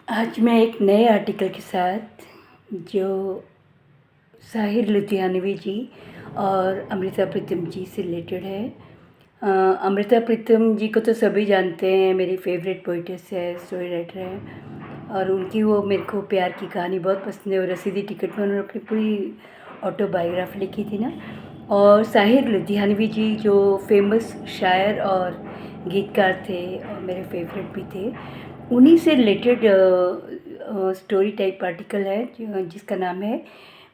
आज मैं एक नए आर्टिकल के साथ जो साहिर लुधियानवी जी और अमृता प्रीतम जी से रिलेटेड है। अमृता प्रीतम जी को तो सभी जानते हैं, मेरी फेवरेट पोइटेस है, स्टोरी राइटर है और उनकी वो मेरे को प्यार की कहानी बहुत पसंद है और रसीदी टिकट में उन्होंने अपनी पूरी ऑटोबायोग्राफी लिखी थी ना। और साहिर लुधियानवी जी जो फेमस शायर और गीतकार थे और मेरे फेवरेट भी थे, उन्हीं से रिलेटेड स्टोरी टाइप आर्टिकल है जिसका नाम है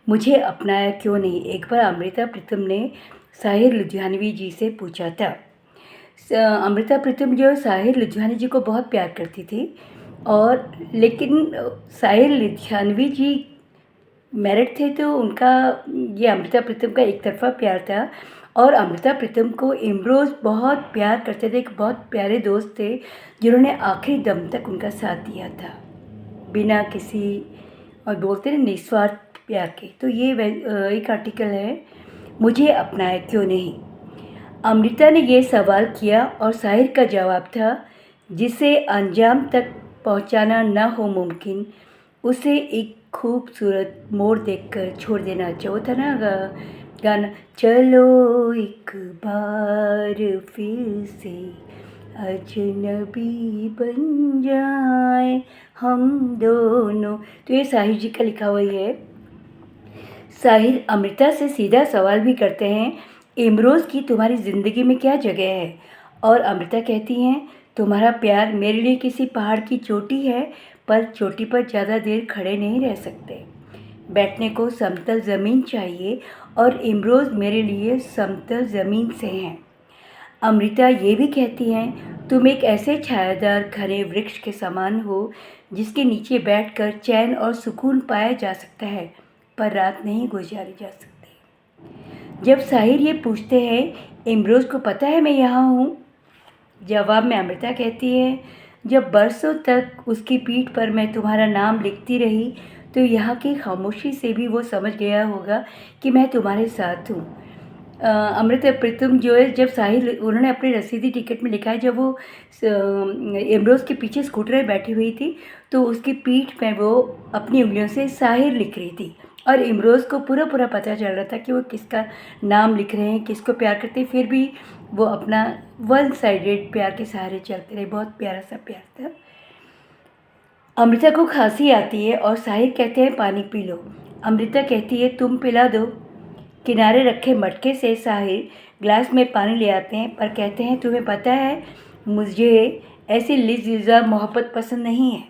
मुझे अपनाया क्यों नहीं। एक बार अमृता प्रीतम ने साहिर लुधियानवी जी से पूछा था। अमृता प्रीतम जो साहिर लुधियानवी जी को बहुत प्यार करती थी और लेकिन साहिर लुधियानवी जी मैरिड थे तो उनका ये अमृता प्रीतम का एक तरफ़ा प्यार था। और अमृता प्रीतम को इमरोज़ बहुत प्यार करते थे, एक बहुत प्यारे दोस्त थे जिन्होंने आखिरी दम तक उनका साथ दिया था बिना किसी और बोलते हैं निस्वार्थ प्यार के। तो ये एक आर्टिकल है मुझे अपनाया क्यों नहीं। अमृता ने ये सवाल किया और साहिर का जवाब था जिसे अंजाम तक पहुंचाना न हो मुमकिन उसे एक खूबसूरत मोड़ देखकर छोड़ देना अच्छा। वो था ना गाना, चलो एक बार फिर से अजनबी बन जाए हम दोनों। तो ये साहिर जी का लिखा हुआ ही है। साहिर अमृता से सीधा सवाल भी करते हैं, इमरोज़ की तुम्हारी ज़िंदगी में क्या जगह है। और अमृता कहती हैं, तुम्हारा प्यार मेरे लिए किसी पहाड़ की चोटी है, पर चोटी पर ज़्यादा देर खड़े नहीं रह सकते, बैठने को समतल ज़मीन चाहिए और इमरोज़ मेरे लिए समतल ज़मीन से हैं। अमृता ये भी कहती हैं, तुम एक ऐसे छायादार घने वृक्ष के समान हो जिसके नीचे बैठकर चैन और सुकून पाया जा सकता है, पर रात नहीं गुजारी जा सकती। जब साहिर ये पूछते हैं, इमरोज़ को पता है मैं यहाँ हूँ? जवाब में अमृता कहती है, जब बरसों तक उसकी पीठ पर मैं तुम्हारा नाम लिखती रही तो यहाँ की खामोशी से भी वो समझ गया होगा कि मैं तुम्हारे साथ हूँ। अमृता प्रीतम जो है, जब साहिल उन्होंने अपनी रसीदी टिकट में लिखा है, जब वो इमरोज़ के पीछे स्कूटर में बैठी हुई थी तो उसकी पीठ पे वो अपनी उंगलियों से साहिर लिख रही थी और इमरोज़ को पूरा पूरा पता चल रहा था कि वो किसका नाम लिख रहे हैं, किसको प्यार करते हैं, फिर भी वो अपना वन साइडेड प्यार के सहारे चलते रहे। बहुत प्यारा सा प्यार था। अमृता को खांसी आती है और साहिर कहते हैं पानी पी लो। अमृता कहती है तुम पिला दो। किनारे रखे मटके से साहिर ग्लास में पानी ले आते हैं, पर कहते हैं तुम्हें पता है मुझे ऐसी लिज़-लिज़ा मोहब्बत पसंद नहीं है।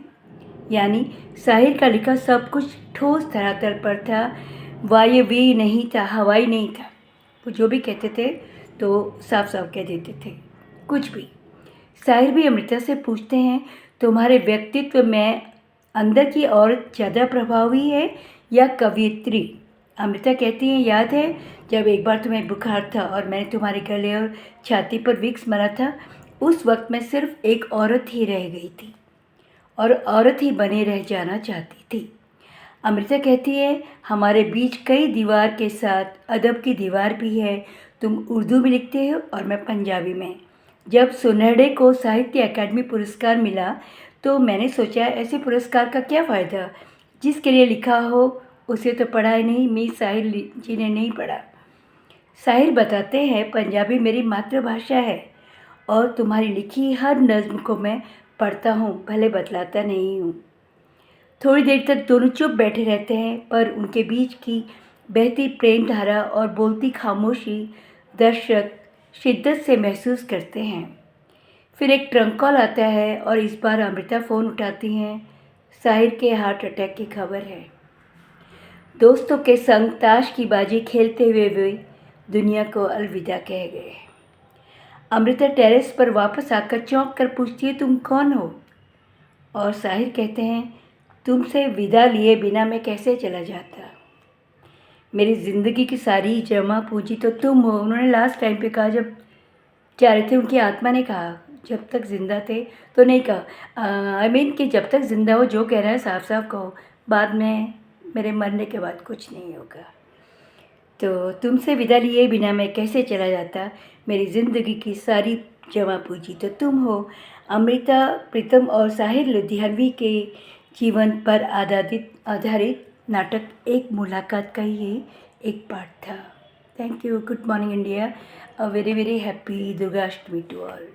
यानी साहिर का लिखा सब कुछ ठोस धरातल पर था, वायवीय नहीं था, हवाई नहीं था। वो जो भी कहते थे तो साफ साफ कह देते थे, कुछ भी। साहिर भी अमृता से पूछते हैं, तुम्हारे व्यक्तित्व में अंदर की औरत ज़्यादा प्रभावी है या कवियत्री? अमृता कहती हैं, याद है जब एक बार तुम्हें बुखार था और मैंने तुम्हारे गले और छाती पर विक्स मरा था? उस वक्त मैं सिर्फ एक औरत ही रह गई थी और औरत ही बने रह जाना चाहती थी। अमृता कहती है, हमारे बीच कई दीवार के साथ अदब की दीवार भी है। तुम उर्दू में लिखते हो और मैं पंजाबी में। जब सुनहरे को साहित्य अकादमी पुरस्कार मिला तो मैंने सोचा ऐसे पुरस्कार का क्या फ़ायदा, जिसके लिए लिखा हो उसे तो पढ़ा ही नहीं। मीर साहिर जी ने नहीं पढ़ा। साहिर बताते हैं, पंजाबी मेरी मातृभाषा है और तुम्हारी लिखी हर नज़्म को मैं पढ़ता हूँ, भले बतलाता नहीं हूँ। थोड़ी देर तक दोनों चुप बैठे रहते हैं, पर उनके बीच की बहती प्रेम धारा और बोलती खामोशी दर्शक शिद्दत से महसूस करते हैं। फिर एक ट्रंक कॉल आता है और इस बार अमृता फ़ोन उठाती हैं। साहिर के हार्ट अटैक की खबर है। दोस्तों के संग ताश की बाजी खेलते हुए वे दुनिया को अलविदा कह गए। अमृता टेरेस पर वापस आकर चौंक कर पूछती है, तुम कौन हो? और साहिर कहते हैं, तुमसे विदा लिए बिना मैं कैसे चला जाता। मेरी ज़िंदगी की सारी जमा पूंजी तो तुम हो। उन्होंने लास्ट टाइम पे कहा जब जा रहे थे, उनकी आत्मा ने कहा, जब तक ज़िंदा थे तो नहीं कहा। आई मीन कि जब तक ज़िंदा हो जो कह रहा है साफ साफ कहो, बाद में मेरे मरने के बाद कुछ नहीं होगा। तो तुमसे विदा लिए बिना मैं कैसे चला जाता, मेरी ज़िंदगी की सारी जमा पूंजी तो तुम हो। अमृता प्रीतम और साहिर लुधियानवी के जीवन पर आधारित नाटक एक मुलाकात का ही एक पार्ट था। Thank you. Good morning India. A very very happy Durgashtami to all.